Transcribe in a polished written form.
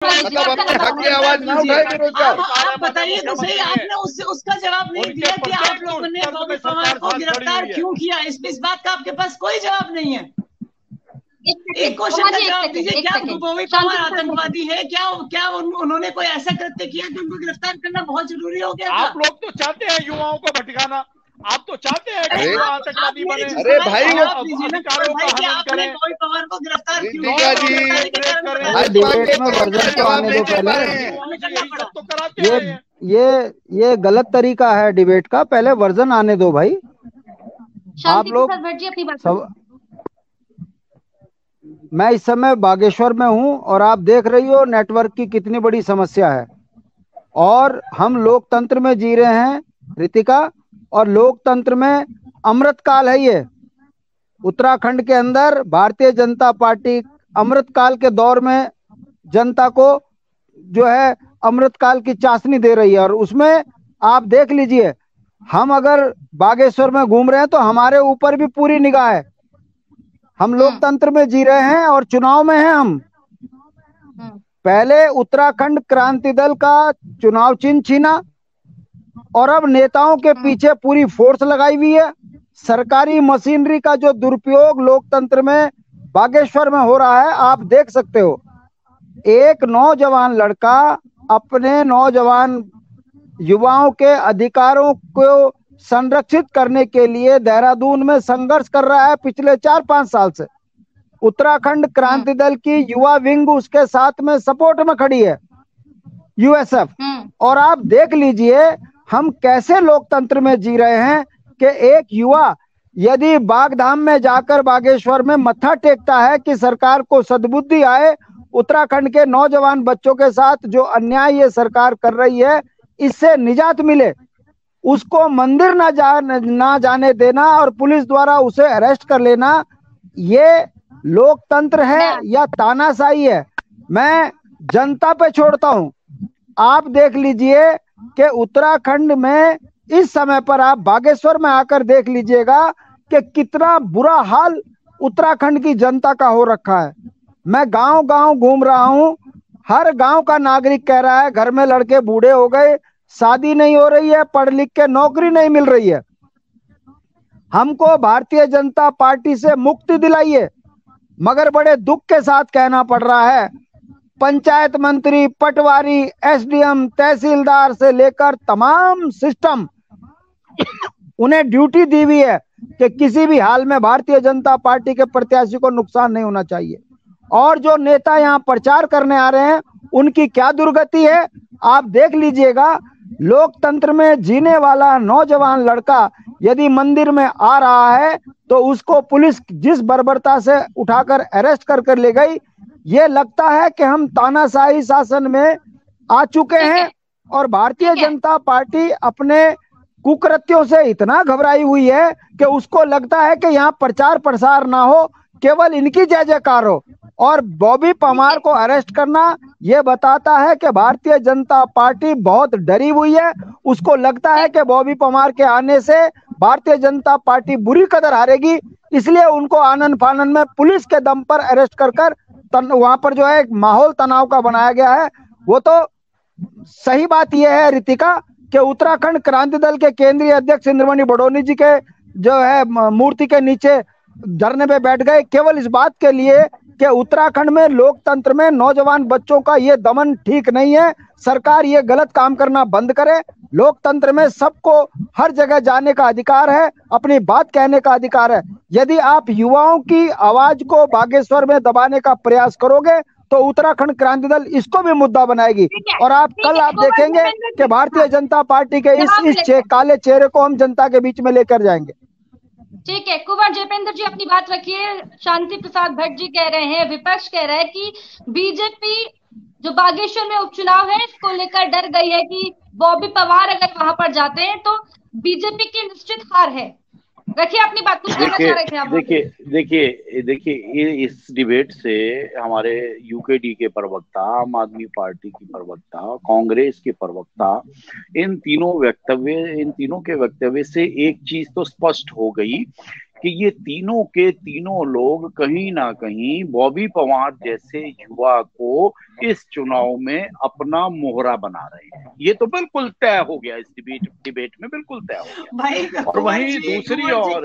मतलब अपने हक की आवाज ना उठाए बेरोजगार। आप बताइए तो सही, आपने उसका जवाब नहीं दिया कि आप लोगों ने बॉबी पवार को गिरफ्तार क्यों किया। इस बात का आपके पास कोई जवाब नहीं है। एक क्वेश्चन का जवाब दीजिए, क्या बॉबी पवार आतंकवादी है? क्या उन्होंने कोई ऐसा कृत्य किया कि उनको गिरफ्तार करना बहुत जरूरी हो गया? आप लोग तो चाहते हैं युवाओं को भटकाना, आप तो चाहते हैं कि युवा आतंकवादी बने। अरे भाई अधिकारों का हनन करें। बॉबी पवार को गिरफ्तार क्यों रितिका जी, डिबेट में वर्जन तो आने दो पहले। ये गलत तरीका है डिबेट का, पहले वर्जन आने दो भाई। आप लोग सब, मैं इस समय बागेश्वर में हूं और आप देख रही हो नेटवर्क की कितनी बड़ी समस्या है, और हम लोकतंत्र में जी रहे हैं रितिका, और लोकतंत्र में अमृत काल है ये। उत्तराखंड के अंदर भारतीय जनता पार्टी अमृत काल के दौर में जनता को जो है अमृत काल की चाशनी दे रही है, और उसमें आप देख लीजिए, हम अगर बागेश्वर में घूम रहे हैं तो हमारे ऊपर भी पूरी निगाह है। हम लोकतंत्र में जी रहे हैं और चुनाव में हैं हम। पहले उत्तराखंड क्रांति दल का चुनाव चिन्ह छीना, और अब नेताओं के पीछे पूरी फोर्स लगाई हुई है। सरकारी मशीनरी का जो दुरुपयोग लोकतंत्र में बागेश्वर में हो रहा है, आप देख सकते हो। एक नौजवान लड़का अपने नौजवान युवाओं के अधिकारों को संरक्षित करने के लिए देहरादून में संघर्ष कर रहा है पिछले 4-5 साल से। उत्तराखंड क्रांति दल की युवा विंग उसके साथ में सपोर्ट में खड़ी है, यूएसएफ। और आप देख लीजिए हम कैसे लोकतंत्र में जी रहे हैं कि एक युवा यदि बागधाम में जाकर बागेश्वर में मत्था टेकता है कि सरकार को सद्बुद्धि आए, उत्तराखंड के नौजवान बच्चों के साथ जो अन्याय ये सरकार कर रही है इससे निजात मिले, उसको मंदिर ना जाने देना और पुलिस द्वारा उसे अरेस्ट कर लेना, ये लोकतंत्र है या तानाशाही है? मैं जनता पे छोड़ता हूं। आप देख लीजिए कि उत्तराखंड में इस समय पर, आप बागेश्वर में आकर देख लीजिएगा कि कितना बुरा हाल उत्तराखंड की जनता का हो रखा है। मैं गांव गांव घूम रहा हूं, हर गांव का नागरिक कह रहा है घर में लड़के बूढ़े हो गए, शादी नहीं हो रही है, पढ़ लिख के नौकरी नहीं मिल रही है। हमको भारतीय जनता पार्टी से मुक्ति दिलाइए। मगर बड़े दुख के साथ कहना पड़ रहा है, पंचायत मंत्री, पटवारी, एसडीएम, तहसीलदार से लेकर तमाम सिस्टम, उन्हें ड्यूटी दी हुई है कि किसी भी हाल में भारतीय जनता पार्टी के प्रत्याशी को नुकसान नहीं होना चाहिए। और जो नेता यहाँ प्रचार करने आ रहे हैं उनकी क्या दुर्गति है आप देख लीजिएगा। लोकतंत्र में जीने वाला नौजवान लड़का यदि मंदिर में आ रहा है तो उसको पुलिस जिस बर्बरता से उठाकर अरेस्ट कर ले गई, ये लगता है कि हम तानाशाही शासन में आ चुके हैं। और भारतीय जनता पार्टी अपने कुकृत्यों से इतना घबराई हुई है कि उसको लगता है कि यहाँ प्रचार प्रसार ना हो, केवल इनकी जय जयकार हो। और बॉबी पवार को अरेस्ट करना ये बताता है कि भारतीय जनता पार्टी बहुत डरी हुई है। उसको लगता है कि बॉबी पवार के आने से भारतीय जनता पार्टी बुरी कदर हारेगी, इसलिए उनको आनन फानन में पुलिस के दम पर अरेस्ट कर वहां पर जो है एक माहौल तनाव का बनाया गया है। वो तो सही बात यह है रितिका कि उत्तराखंड क्रांति दल के केंद्रीय अध्यक्ष इंद्रमणि बडोनी जी के जो है मूर्ति के नीचे धरने पे बैठ गए, केवल इस बात के लिए कि उत्तराखंड में लोकतंत्र में नौजवान बच्चों का ये दमन ठीक नहीं है। सरकार ये गलत काम करना बंद करे। लोकतंत्र में सबको हर जगह जाने का अधिकार है, अपनी बात कहने का अधिकार है। यदि आप युवाओं की आवाज को बागेश्वर में दबाने का प्रयास करोगे तो उत्तराखंड क्रांति दल इसको भी मुद्दा बनाएगी। और आप कल आप देखेंगे कि भारतीय जनता पार्टी के इस काले चेहरे को हम जनता के बीच में लेकर जाएंगे। ठीक है, कुंवर जयपेंद्र जी अपनी बात रखिए। शांति प्रसाद भट्ट जी कह रहे हैं, विपक्ष कह रहा है कि बीजेपी जो बागेश्वर में उपचुनाव है इसको लेकर डर गई है कि बॉबी पवार अगर वहां पर जाते हैं तो बीजेपी की निश्चित हार है। रखिए अपनी बात, कुछ कहना चाह रहे थे आप। देखिए इस डिबेट से हमारे यूकेडी के प्रवक्ता, आम आदमी पार्टी की प्रवक्ता, कांग्रेस के प्रवक्ता, इन तीनों के वक्तव्य से एक चीज तो स्पष्ट हो गई कि ये तीनों के तीनों लोग कहीं ना कहीं बॉबी पवार जैसे युवा को इस चुनाव में अपना मोहरा बना रहे हैं। ये तो बिल्कुल तय हो गया, इस डिबेट में बिल्कुल तय हो गया। भाई और वहीं दूसरी ओर